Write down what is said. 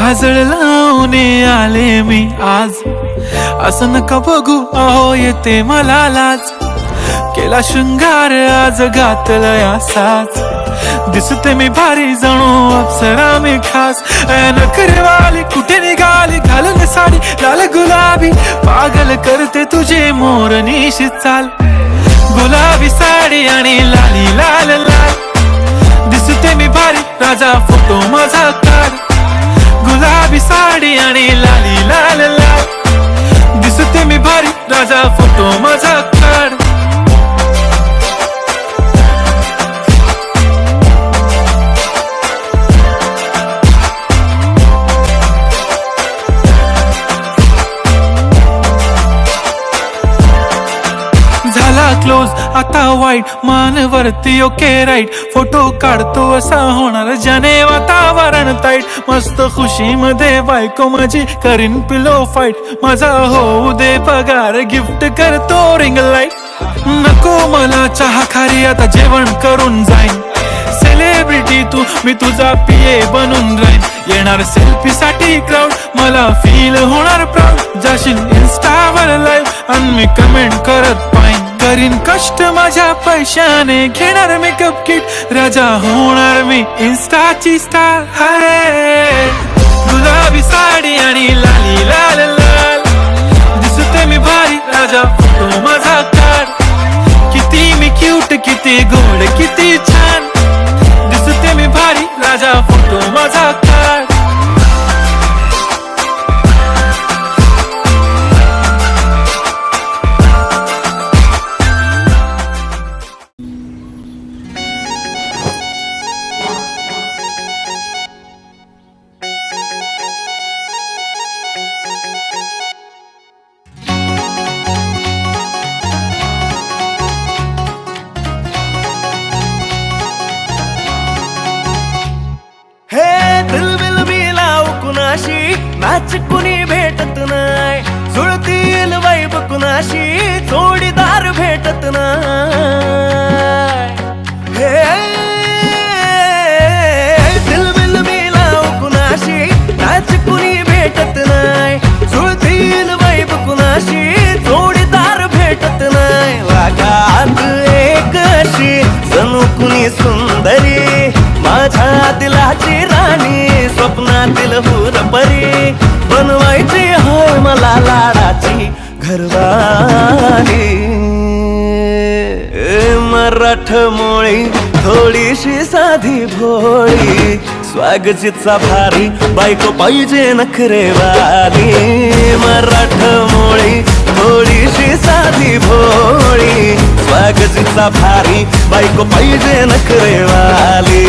काजळ लावून आले मी आज, असं नका बघू अहो येते मला लाज. केला शृंगार आज घातलाय असाच, दिसते मी भारी जणू अप्सरा मी खास. नखरेवाली कुठे निघाली घालून साडी लाल गुलाबी, पागल करते तुझे मोरनीशी चाल. गुलाबी साडी आणि लाली लाल लाल, दिसते मी भारी राजा फोटो माझा काढ. गुलाबी साडी आणि लाली लाल लाल, दिसते मी भारी राजा फोटो माझा काढ. झाला क्लोज आता वाईट, मान वरती ओके राईट. फोटो काढतो असा होणार ज्याने वातावरण ताईट. मस्त खुशी मध्ये बायको माझी करीन पिलो फाईट. माझा होऊ दे पगार गिफ्ट करतो रिंग लाईट. नको मला चहा खारी आता जेवण करून जाईन. सेलिब्रिटी तू मी तुझा पिये बनून राहीन. येणार सेल्फी साठी क्राऊड मला फील होणार प्राऊड. जाशील इन्स्टावर लाईव्ह आणि मी कमेंट करत पाहिन. करीन कष्ट माझ्या पैशाने घेणार मेकअप किट. राजा होणार मी इन्स्टाची स्टार. हाय गुलाबी साडी आणि लाली लाल लाल, दिसते मी भारी राजा फोटो माझा काढ. किती मी क्यूट किती गोड किती छान, दिसते मी भारी राजा फोटो माझा काढ. मॅच कुणी भेटत नाय, जुळतील वाईब कुणाशी जोडीदार भेटत नाय. हे दिलबिल मिलाव कुणाशी मॅच कुणी भेटत नाय, जुळतील वाईब कुणाशी जोडीदार भेटत नाय. वागात एक अशी जणू कुणी सुंदरी, माझ्या दिलाची राणी स्वप्नातील हुरपरी. बनवायची होय मला लाडाची घरवाली. मराठमोळी थोडीशी साधी भोळी, स्वागतीचा भारी बायको पाहिजे नखरेवाली. मराठमोळी थोडीशी साधी भोळी, स्वागतीचा भारी बायको पाहिजे नखरेवाली.